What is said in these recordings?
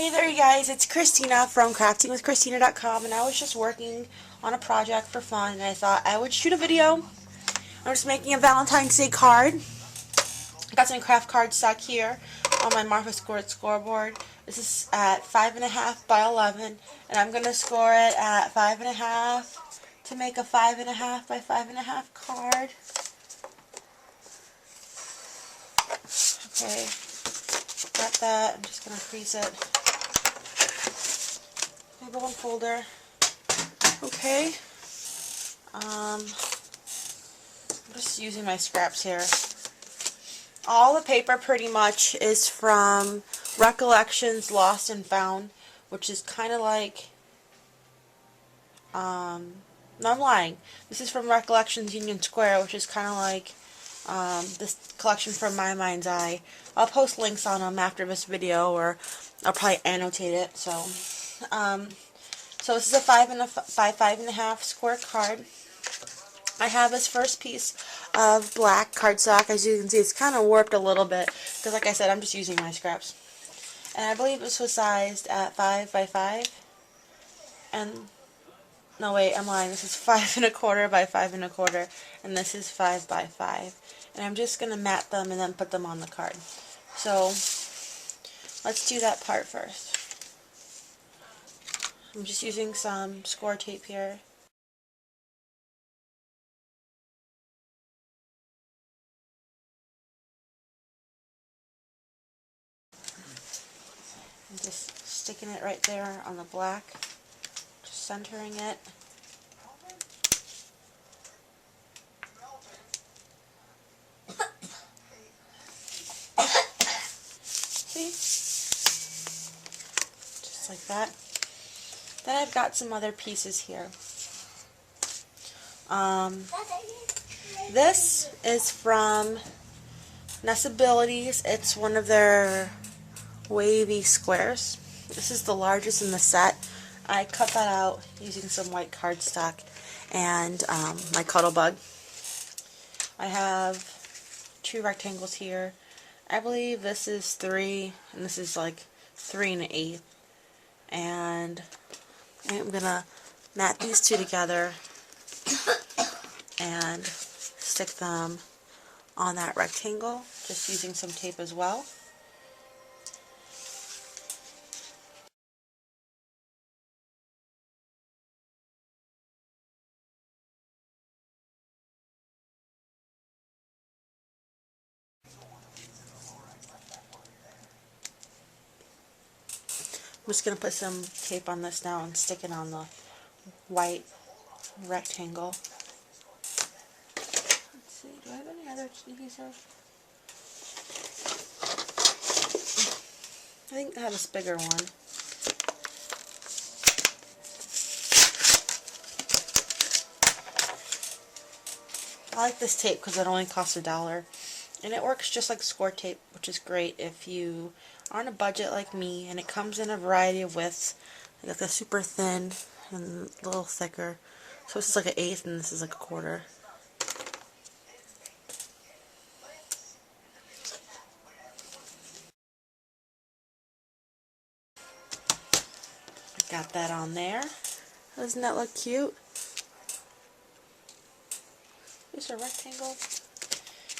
Hey there you guys, it's Christina from craftingwithchristina.com, and I was just working on a project for fun and I thought I would shoot a video. I'm just making a Valentine's Day card. I got some craft cardstock here on my Martha Scored scoreboard. This is at 5.5 by 11 and I'm going to score it at 5.5 to make a 5.5 by 5.5 card. Okay, got that. I'm just going to freeze it. Maybe one folder. Okay. I'm just using my scraps here. All the paper pretty much is from Recollections Lost and Found, which is kind of like, no, I'm lying. This is from Recollections Union Square, which is kind of like this collection from My Mind's Eye. I'll post links on them after this video, or I'll probably annotate it. So this is a 5.5 square card. I have this first piece of black cardstock. As you can see, it's kind of warped a little bit because, like I said, I'm just using my scraps. And I believe this was sized at 5 by 5. And no, wait, I'm lying. This is 5.25 by 5.25, and this is 5 by 5. And I'm just gonna mat them and then put them on the card. So let's do that part first. I'm just using some score tape here. I'm just sticking it right there on the black, just centering it. See? Just like that. Then I've got some other pieces here. This is from Nessabilities. It's one of their wavy squares. This is the largest in the set. I cut that out using some white cardstock and my cuddle bug. I have 2 rectangles here. I believe this is 3 and this is like 3 1/8. And I'm gonna mat these 2 together and stick them on that rectangle, just using some tape as well. I'm just going to put some tape on this now and stick it on the white rectangle. Let's see, do I have any other adhesive? I think I have this bigger one. I like this tape because it only costs $1. And it works just like score tape, which is great if you are on a budget like me, and it comes in a variety of widths. I got the super thin and a little thicker. So this is like an 1/8 and this is like a 1/4. Got that on there. Doesn't that look cute? Here's a rectangle.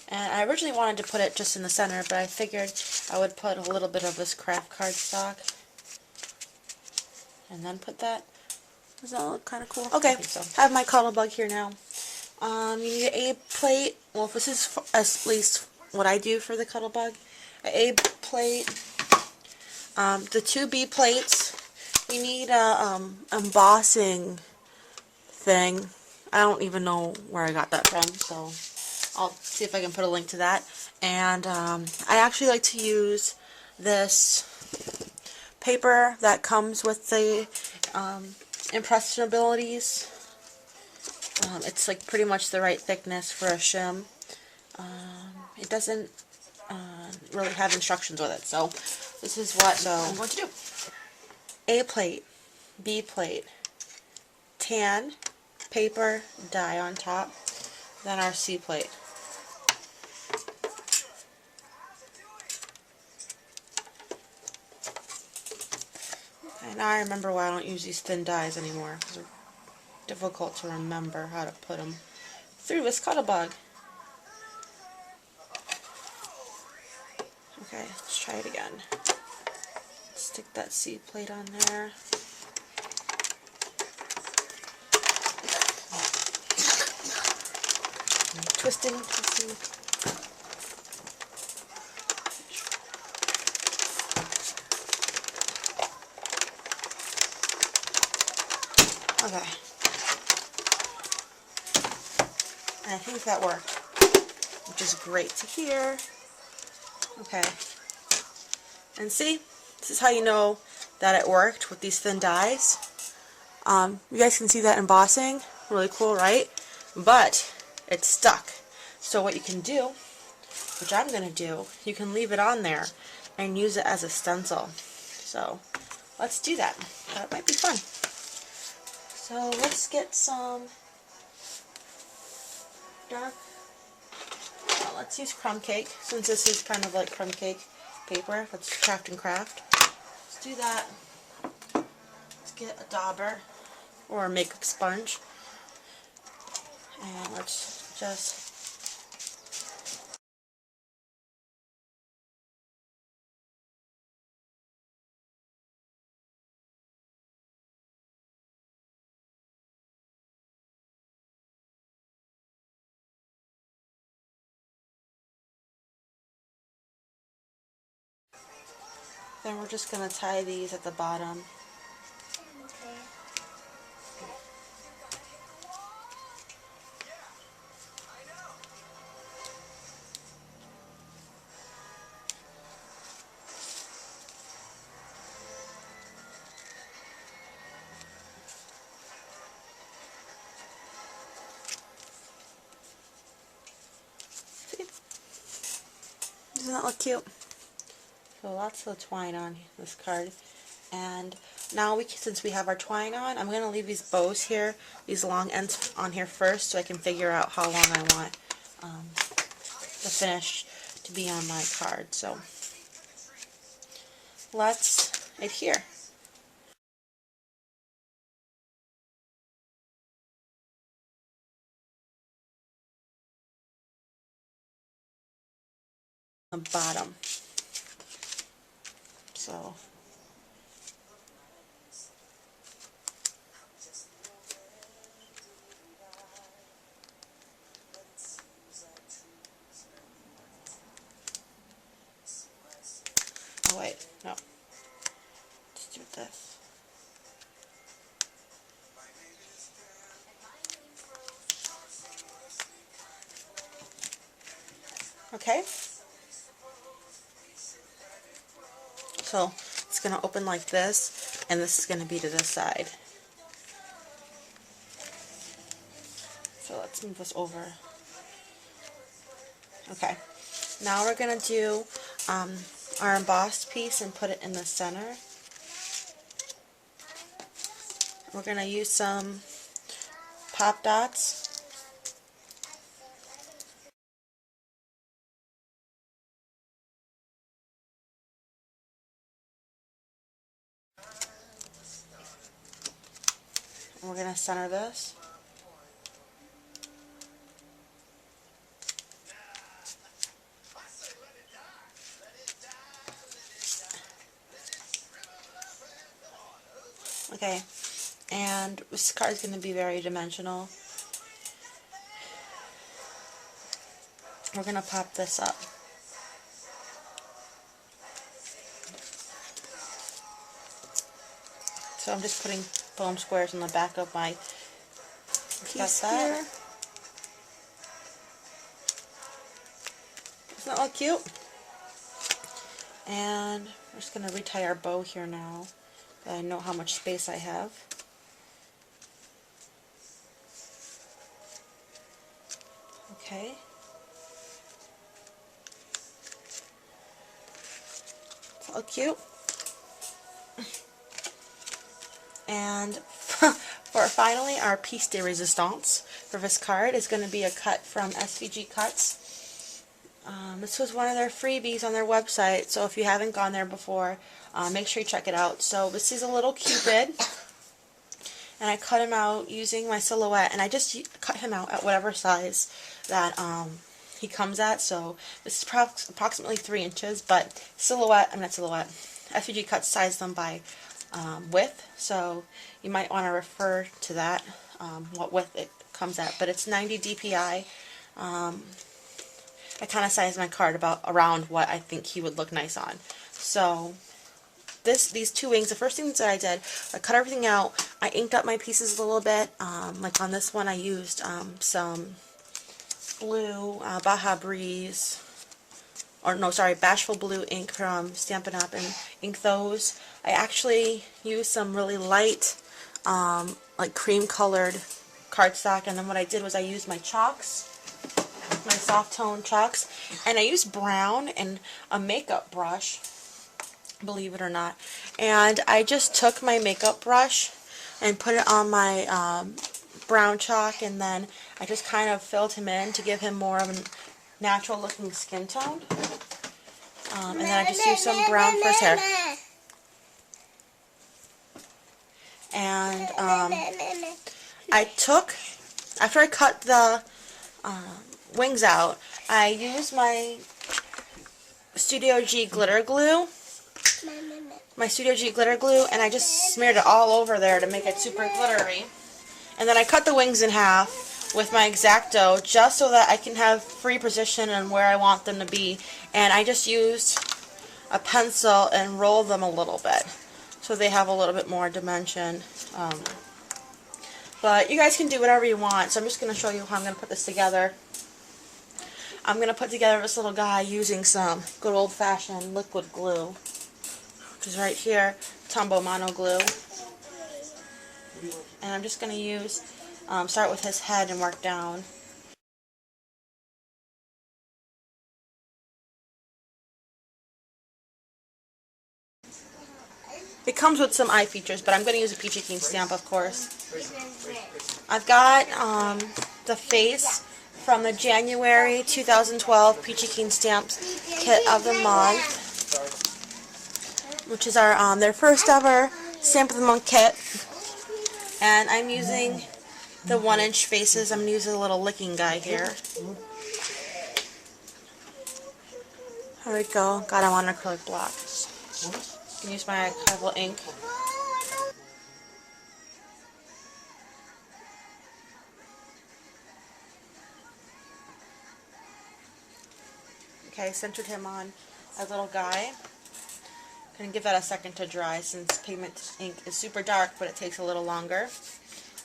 And I originally wanted to put it just in the center, but I figured I would put a little bit of this craft cardstock and then put that. Does that look kind of cool? Okay, I think so. I have my cuddle bug here now. You need an A plate. Well, this is at least what I do for the cuddle bug. An A plate. The 2 B plates. You need a embossing thing. I don't even know where I got that from, so I'll see if I can put a link to that. And I actually like to use this paper that comes with the impressionabilities. It's like pretty much the right thickness for a shim. It doesn't really have instructions with it, so this is what I'm going to do. A plate, B plate, tan, paper, dye on top, then our C plate. now I remember why I don't use these thin dies anymore, because they're difficult to remember how to put them through this Cuttlebug. Okay, let's try it again. Stick that seed plate on there. Twisting, twisting. Okay. And I think that worked, which is great to hear. Okay. And see, this is how you know that it worked with these thin dies. You guys can see that embossing. Really cool, right? But it's stuck. So what you can do, which I'm going to do, you can leave it on there and use it as a stencil. So let's do that. That might be fun. So let's get some dark, well, let's use crumb cake, since this is kind of like crumb cake paper. Let's craft and craft. Let's do that. Let's get a dauber or a makeup sponge. And let's just then we're just going to tie these at the bottom. See? Doesn't that look cute? So lots of twine on this card. And now, since we have our twine on, I'm going to leave these bows here, these long ends on here first, so I can figure out how long I want the finish to be on my card. So let's adhere. The bottom. So oh wait, no. Let's do this. Okay. So it's going to open like this, and this is going to be to this side. So let's move this over. Okay. Now we're going to do our embossed piece and put it in the center. We're going to use some pop dots. And we're going to center this. Okay, and this card is going to be very dimensional. We're going to pop this up. So I'm just putting foam squares on the back of my piece here. Doesn't that look cute? And we're just going to retie our bow here now. I know how much space I have. Okay. Does that look cute? And for finally, our piece de resistance for this card is going to be a cut from SVG Cuts. This was one of their freebies on their website, so if you haven't gone there before, make sure you check it out. So this is a little Cupid, and I cut him out using my silhouette, and I just cut him out at whatever size that he comes at. So this is approximately 3 inches, but FUG cuts size them by width, so you might want to refer to that, what width it comes at, but it's 90 DPI. I kind of sized my card around what I think he would look nice on. So these 2 wings, the first thing that I did, I cut everything out. I inked up my pieces a little bit. Like on this one, I used some blue Baja Breeze, or no, sorry, Bashful Blue ink from Stampin' Up! And ink those. I actually used some really light, like cream colored cardstock, and then what I did was I used my chalks, my soft tone chalks, and I used brown and a makeup brush, believe it or not, and I just took my makeup brush and put it on my brown chalk, and then I just kind of filled him in to give him more of a natural looking skin tone, and then I just used some brown for his hair, and I took, after I cut the wings out, I used my Studio G glitter glue, and I just smeared it all over there to make it super glittery. And then I cut the wings in half with my X-Acto just so that I can have free position and where I want them to be. And I just used a pencil and rolled them a little bit so they have a little bit more dimension. But you guys can do whatever you want, so I'm just going to show you how I'm going to put this together. I'm going to put together this little guy using some good old-fashioned liquid glue, which is right here, Tombow Mono Glue. And I'm just going to use, start with his head and work down. It comes with some eye features, but I'm going to use a Peachy Keen stamp, of course. I've got the face from the January 2012 Peachy Keen Stamps Kit of the Month, which is our their first ever Stamp of the Month kit. And I'm using the 1-inch faces. I'm going to use a little licking guy here. There we go. Got him on acrylic block. I can use my archival ink. Okay, centered him on a little guy. Gonna give that a second to dry since pigment ink is super dark, but it takes a little longer.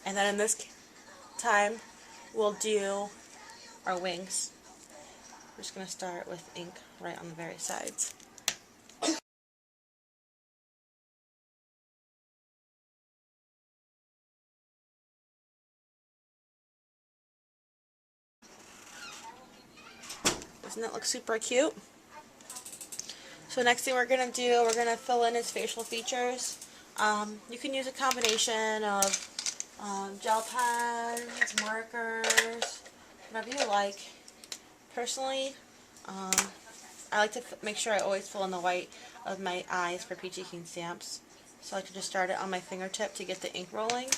And then in this time, we'll do our wings. We're just gonna start with ink right on the very sides. Doesn't that look super cute? So next thing we're going to do, we're going to fill in his facial features. You can use a combination of gel pens, markers, whatever you like. Personally, I like to make sure I always fill in the white of my eyes for Peachy Keen stamps. So I like to just start it on my fingertip to get the ink rolling.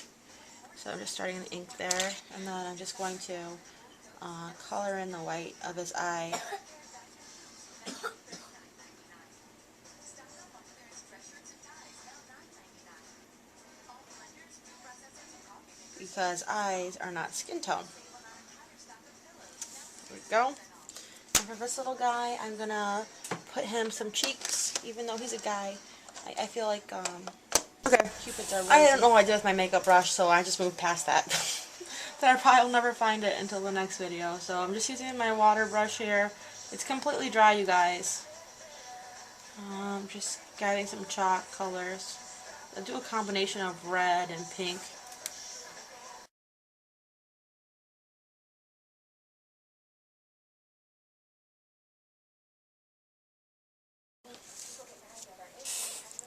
So I'm just starting the ink there, and then I'm just going to color in the white of his eye. Because eyes are not skin tone. There we go. And for this little guy, I'm going to put him some cheeks, even though he's a guy. I feel like, okay, Cupids are rosy. I don't know what I did with my makeup brush, so I just moved past that. Then I probably will never find it until the next video. So I'm just using my water brush here. It's completely dry, you guys. Just getting some chalk colors. I'll do a combination of red and pink.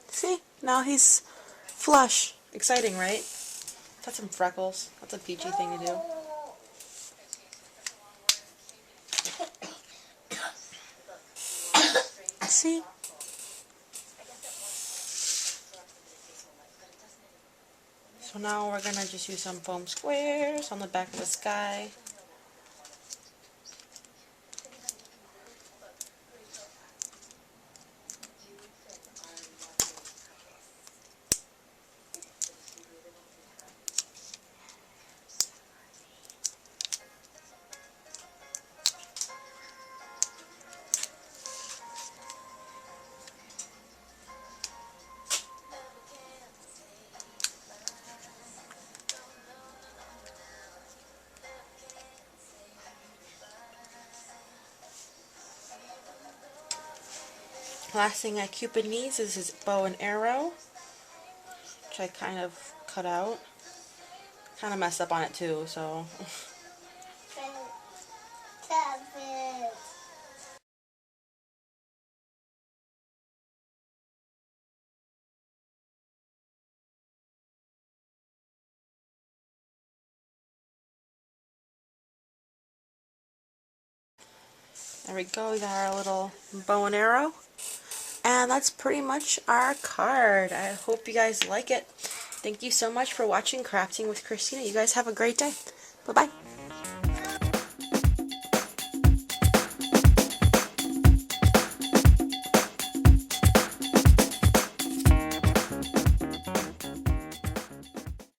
See? Now he's flush. Exciting, right? That's some freckles. That's a peachy thing to do. messy. So now we're going to just use some foam squares on the back of the sky. Last thing that Cupid needs is his bow and arrow, which I kind of cut out. Kind of messed up on it too, so. There we go, we got our little bow and arrow. And that's pretty much our card. I hope you guys like it. Thank you so much for watching Crafting with Christina. You guys have a great day. Bye-bye.